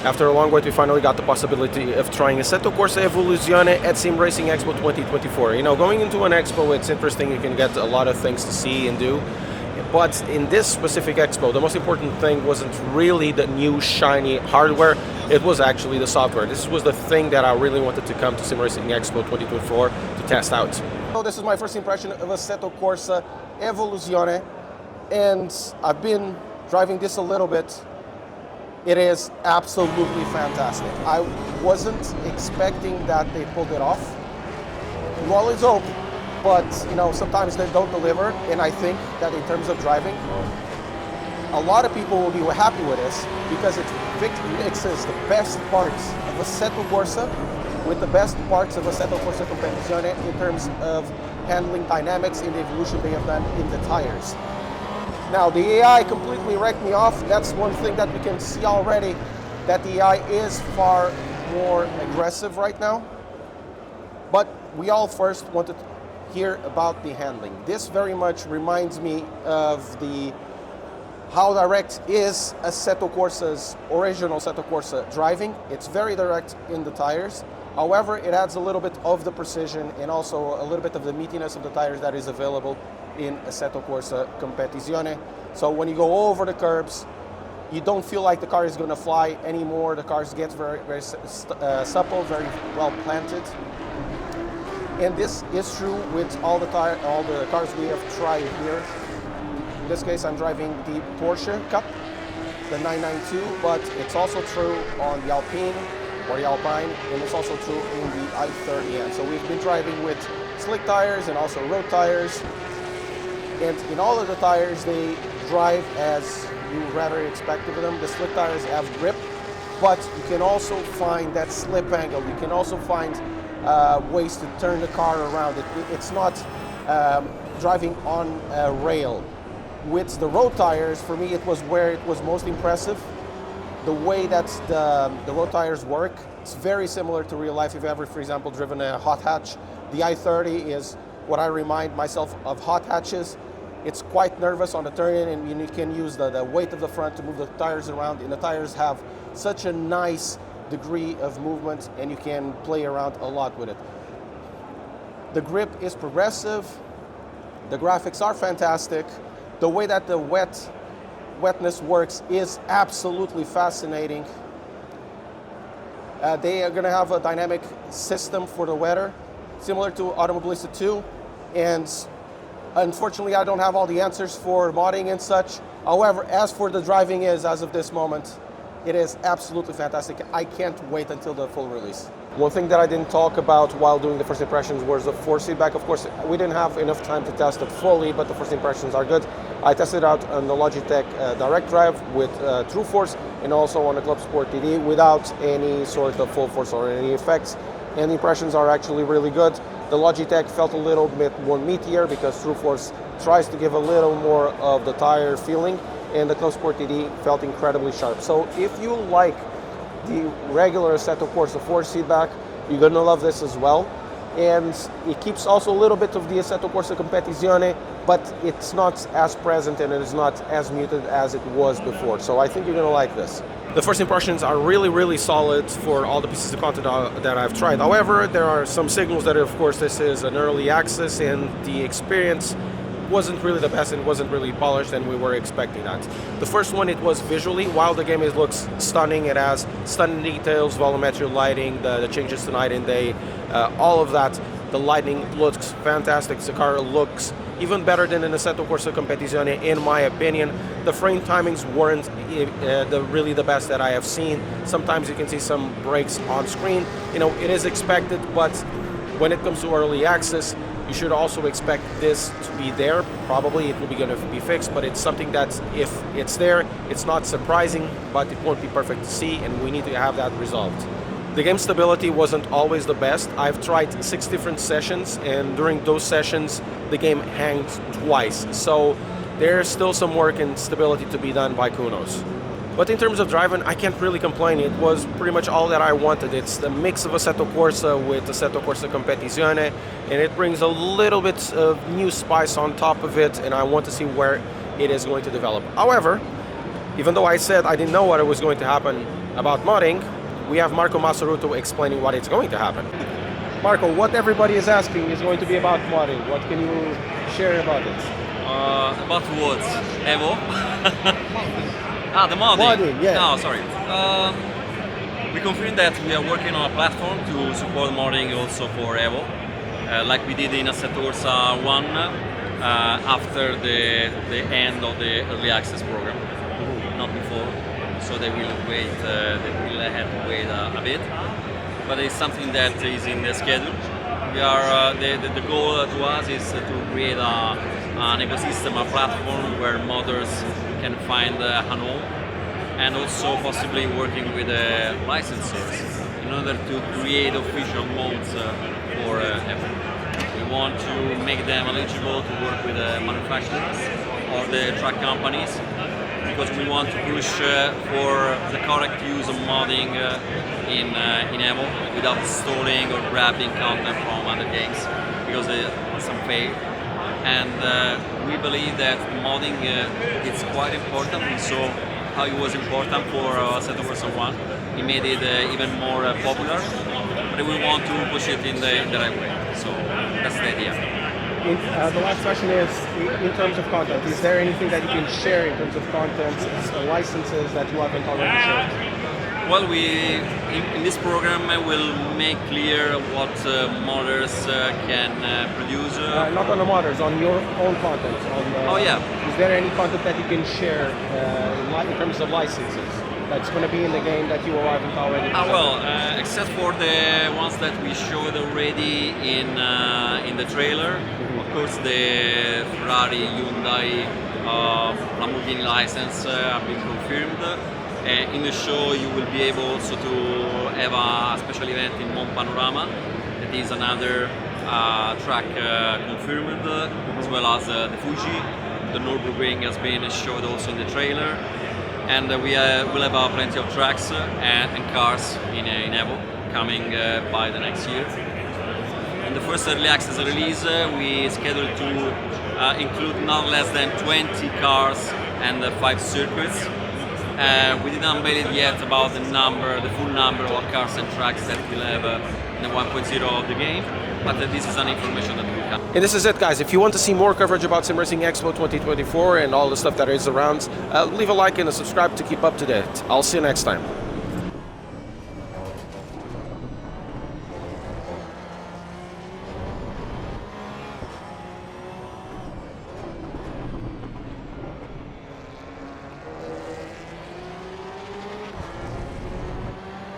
After a long wait, we finally got the possibility of trying Assetto Corsa EVO at Sim Racing Expo 2024. You know, going into an expo, it's interesting, you can get a lot of things to see and do. But in this specific expo, the most important thing wasn't really the new shiny hardware, it was actually the software. This was the thing that I really wanted to come to Sim Racing Expo 2024 to test out. So this is my first impression of Assetto Corsa EVO, and I've been driving this a little bit. It is absolutely fantastic. I wasn't expecting that they pulled it off. You always hope, but you know, sometimes they don't deliver, and I think that in terms of driving, a lot of people will be happy with this because it mixes the best parts of Assetto Corsa with the best parts of Assetto Corsa Competizione in terms of handling dynamics and the evolution they have done in the tires. Now, the AI completely wrecked me off. That's one thing that we can see already, that the AI is far more aggressive right now. But we all first wanted to hear about the handling. This very much reminds me of how direct is Assetto Corsa's original Assetto Corsa driving. It's very direct in the tires. However, it adds a little bit of the precision and also a little bit of the meatiness of the tires that is available in Assetto Corsa Competizione. So when you go over the curbs, you don't feel like the car is going to fly anymore. The cars get very, very supple, very well planted. And this is true with all the cars we have tried here. In this case, I'm driving the Porsche Cup, the 992, but it's also true on the Alpine, and it's also true in the i30N. So we've been driving with slick tires and also road tires. And in all of the tires, they drive as you rather expect of them. The slick tires have grip, but you can also find that slip angle. You can also find ways to turn the car around. It's not driving on a rail. With the road tires, for me, it was where it was most impressive. The way that the road tires work, it's very similar to real life. If you've ever, for example, driven a hot hatch, the i30 is what I remind myself of hot hatches. It's quite nervous on the turn-in, and you can use the weight of the front to move the tires around, and the tires have such a nice degree of movement, and you can play around a lot with it. The grip is progressive, the graphics are fantastic, the way that the wetness works is absolutely fascinating. They are going to have a dynamic system for the weather, similar to Automobilista 2, and unfortunately, I don't have all the answers for modding and such. However, as for the driving as of this moment, it is absolutely fantastic. I can't wait until the full release. One thing that I didn't talk about while doing the first impressions was the force feedback. Of course, we didn't have enough time to test it fully, but the first impressions are good. I tested out on the Logitech Direct Drive with True Force and also on the Club Sport TD without any sort of full force or any effects. And the impressions are actually really good. The Logitech felt a little bit more meatier because True Force tries to give a little more of the tire feeling, and the Club Sport TD felt incredibly sharp. So if you like the regular Assetto Corsa force feedback, you're gonna love this as well. And it keeps also a little bit of the Assetto Corsa Competizione, but it's not as present and it is not as muted as it was before. So I think you're gonna like this. The first impressions are really, really solid for all the pieces of content that I've tried. However, there are some signals that, of course, this is an early access and the experience wasn't really the best and wasn't really polished, and we were expecting that. The first one, it was visually. While the game looks stunning, it has stunning details, volumetric lighting, the changes to night and day, all of that. The lighting looks fantastic. The car looks even better than in Assetto Corsa Competizione, in my opinion. The frame timings weren't really the best that I have seen. Sometimes you can see some breaks on screen. You know, it is expected, but when it comes to early access, you should also expect this to be there. Probably it will be going to be fixed, but it's something that if it's there, it's not surprising, but it won't be perfect to see, and we need to have that resolved. The game stability wasn't always the best. I've tried 6 different sessions, and during those sessions, the game hanged twice. So there's still some work and stability to be done by Kunos. But in terms of driving, I can't really complain. It was pretty much all that I wanted. It's the mix of Assetto Corsa with Assetto Corsa Competizione, and it brings a little bit of new spice on top of it, and I want to see where it is going to develop. However, even though I said I didn't know what was going to happen, about modding, we have Marco Massaruto explaining what is going to happen. Marco, what everybody is asking is going to be about modding. What can you share about it? About what? Evo? The modding. Modding, yeah. No, sorry. We confirmed that we are working on a platform to support modding also for Evo, like we did in Assetto Corsa 1 after the end of the early access program, not before. So they will wait. They will have to wait a bit, but it's something that is in the schedule. We are the goal to us is to create an ecosystem, a platform where modders can find a home, and also possibly working with licensors in order to create official modes for Evo. We want to make them eligible to work with manufacturers or the truck companies, because we want to push for the correct use of modding in Evo without installing or grabbing content from other games, because it's unfair. And we believe that modding is quite important. We saw how it was important for Assetto Corsa 1. It made it even more popular, but we want to push it in the right way. So that's the idea. The last question is, in terms of content, is there anything that you can share in terms of content, licenses that you haven't already shared? Well, in this program will make clear what modders can produce. Not on the modders, on your own content. Oh yeah. Is there any content that you can share in terms of licenses that's going to be in the game that you haven't already? Well, except for the ones that we showed already in the trailer. Of course, the Ferrari, Hyundai, Lamborghini license have been confirmed. In the show, you will be able also to have a special event in Mon Panorama. That is another track confirmed, as well as the Fuji. The Nürburgring has been showed also in the trailer. And we will have plenty of tracks and cars in Evo coming by the next year. In the first early access release, we scheduled to include not less than 20 cars and 5 circuits. We didn't unveil it yet about the full number of cars and tracks that we'll have in the 1.0 of the game, but this is an information that will come. And this is it, guys. If you want to see more coverage about Sim Racing Expo 2024 and all the stuff that is around, leave a like and a subscribe to keep up to date. I'll see you next time.